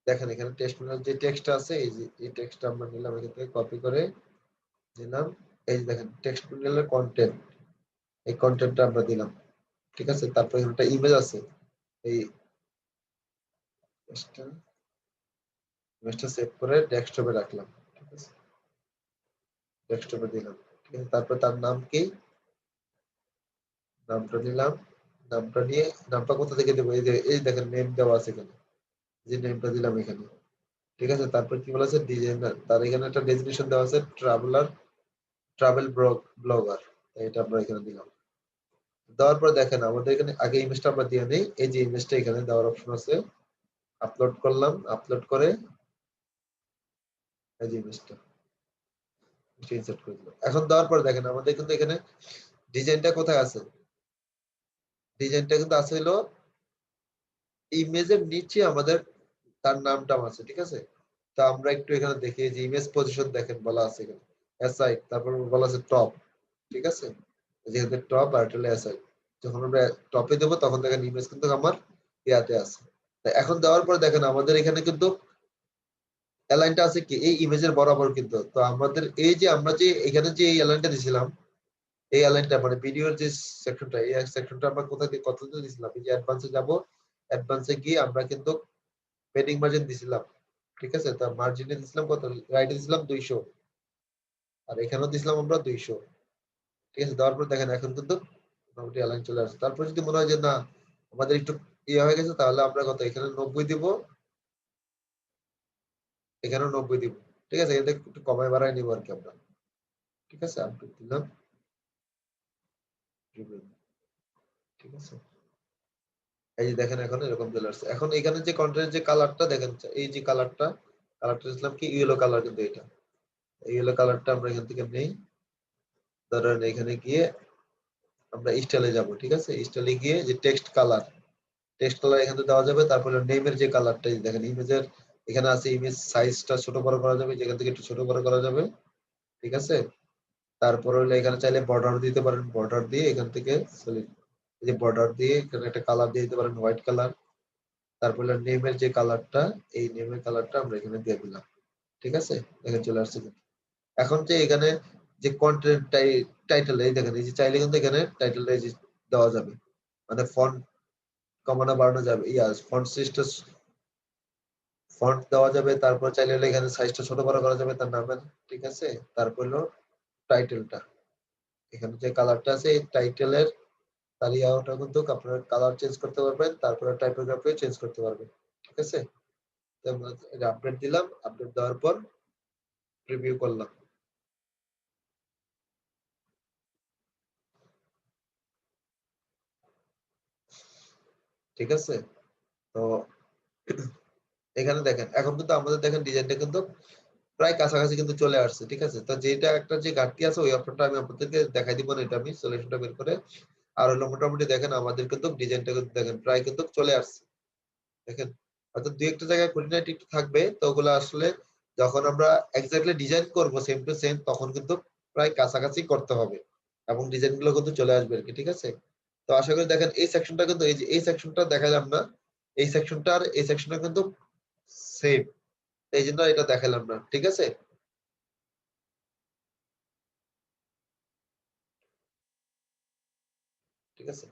দেখেন এখানে টেস্টিমোনিয়াল যে টেক্সটটা আছে, এই যে এই টেক্সটটা আমরা নিলাম, এখান থেকে কপি করে দিলাম। এই যে দেখেন টেস্টিমোনিয়ালের কন্টেন্ট, এই কন্টেন্টটা আমরা দিলাম। ঠিক আছে, তারপর এখানে একটা ইমেজ আছে, এই ইমেজটা সেভ করে ডেস্কটপে রাখলাম। ঠিক আছে, ডেস্কটপে দিলাম। ঠিক আছে, তারপর তার নাম কি, নামটা নিলাম। নামটা নিয়ে, নামটা কোথা থেকে দেবো, এই যে এই দেখেন নেম দেওয়া আছে এখানে, যে নেমটা দিলাম এখানে। ঠিক আছে, তারপর কি বলা আছে ডিজাইনার, তার এখানে একটা ডেজিগনেশন দেওয়া আছে ট্রাভেল ব্লগার, এটা আমরা এখানে দিলাম। দেওয়ার পর দেখেন আমাদের এখানে আগে ইমেজটা আমরা দিয়ে নেই, এই যে ইমেজটা এখানে দেওয়ার অপশন আছে, আপলোড করলাম, আপলোড করে এই যে ইমেজটা ইনসার্ট করে দিলাম। এখন দেওয়ার পর দেখেন আমাদের কিন্তু এখানে ডিজাইনটা কোথায় আছে, ডিজাইনটা কিন্তু আছে হলো ইমেজের নিচে আমাদের তার নামটা আছে। ঠিক আছে, তা আমরা একটু এখানে দেখি যে ইমেজ পজিশন দেখেন বলা আছে এখানে এসআই, তারপর বলা আছে টপ। ঠিক আছে, যেহেতু টপ আর এটা এসআই, যখন আমরা টপে দেবো তখন দেখেন ইমেজ কিন্তু আমার ইয়াতে আছে। এখন দেওয়ার পর দেখেন আমাদের এখানে কিন্তু অ্যালাইনটা আছে কি এই ইমেজের বরাবর, কিন্তু তো আমাদের এই যে আমরা যে এখানে যে এই অ্যালাইনটা দিয়েছিলাম, এই অ্যালাইনটা মানে ভিডিওর যে সেকশনটা, এই সেকশনটা আমরা কোথায় দিয়ে কত দিয়েছিলাম, এই যে অ্যাডভান্সে যাব, অ্যাডভান্সে গিয়ে আমরা কিন্তু পেডিং মার্জিন দিছিলাম। ঠিক আছে, তা মার্জিনে দিছিলাম কত, রাইটে দিছিলাম 200, আর এখানেও দিছিলাম আমরা 200। ঠিক আছে, দেওয়ার পর দেখেন এখন কিন্তু মোটামুটি অ্যালাইন চলে আসছে। তারপর যদি মনে হয় যে না আমাদের একটু ইয়ে হয়ে গেছে, তাহলে আমরা কত এখানে 90 দিব, এখানেও 90 দিব। ঠিক আছে, এটা একটু কমায় বাড়ায় নিব আর কি আমরা। ঠিক আছে, আপডেট দিলাম। ঠিক আছে, এই যে দেখেন এখন এরকম চলে আসছে। এখন এখানে যে কন্টেন্টের যে কালারটা দেখেন, এই যে কালারটা দিলাম কি ইয়েলো কালার, কিন্তু এটা এই ইয়েলো কালারটা আমরা এখান থেকে নেই। ধরেন এখানে গিয়ে আমরা স্টাইলে যাব। ঠিক আছে, স্টাইলে গিয়ে যে টেক্সট কালার এখানে দেওয়া যাবে। তারপরে নেমের যে কালারটা দেখেন, ইমেজের এখানে আছে, ইমেজ সাইজটা ছোট বড় করা যাবে, যেখান থেকে একটু ছোট বড় করা যাবে। ঠিক আছে, তারপর হলো এখানে চাইলে বর্ডার দিতে পারেন, বর্ডার দিয়ে এখান থেকে এই যে বর্ডার দিয়ে এখানে একটা কালার দিয়ে দিতে পারেন, হোয়াইট কালার। তারপরে নেমের যে কালারটা, এই নেমের কালারটা আমরা এখানে দিয়ে দিলাম। ঠিক আছে, এখানে চলে আসছে। এখন যে এখানে যে কন্টেন্ট টাইটেল, এই দেখেন এই যে চাইলে কিন্তু এখানে টাইটেলটা এই যে দেওয়া যাবে, মানে ফন্ট কমানো বাড়ানো যাবে, ফন্ট ফন্ট দেওয়া যাবে, তারপর চাইলে হলে এখানে সাইজটা ছোট বড় করা যাবে তার নামের, ঠিক আছে। তারপর হলো টাইটেলটা, এখানে যে কালারটা আছে এই টাইটেলের তার ইয়াটা কিন্তু আপনার কালার চেঞ্জ করতে পারবেন, তারপরে টাইপোগ্রাফি চেঞ্জ করতে পারবেন, ঠিক আছে। তো আমরা এটা আপডেট দিলাম, আপডেট দেওয়ার পর প্রিভিউ করলাম। ঠিক আছে, তো এখানে দেখেন এখন কিন্তু আমাদের দেখেন ডিজাইনটা কিন্তু প্রায় কাছাকাছি কিন্তু চলে আসছে, ঠিক আছে। তো যেটা একটা যে ঘাটতি আছে ওই অপশনটা আমি আপনাদেরকে দেখাই দিব না, এটা আমি সলিউশনটা বের করে। আর হলো মোটামুটি দেখেন আমাদের কিন্তু ডিজাইনটা কিন্তু দেখেন প্রায় কিন্তু চলে আসছে। দেখেন হয়তো দুই একটা জায়গায় খুঁটিনাটি একটু থাকবে, তো ওগুলো আসলে যখন আমরা এক্স্যাক্টলি ডিজাইন করব সেম টু সেম তখন কিন্তু প্রায় কাছাকাছি করতে হবে এবং ডিজাইন গুলো কিন্তু চলে আসবে আর কি, ঠিক আছে। তো আশা করি দেখেন এই সেকশনটা কিন্তু এই যে এই সেকশনটা দেখালাম না, এই সেকশনটা আর এই সেকশনটা কিন্তু সেম, এই জন্য এটা দেখালাম না, ঠিক আছে। ঠিক আছে।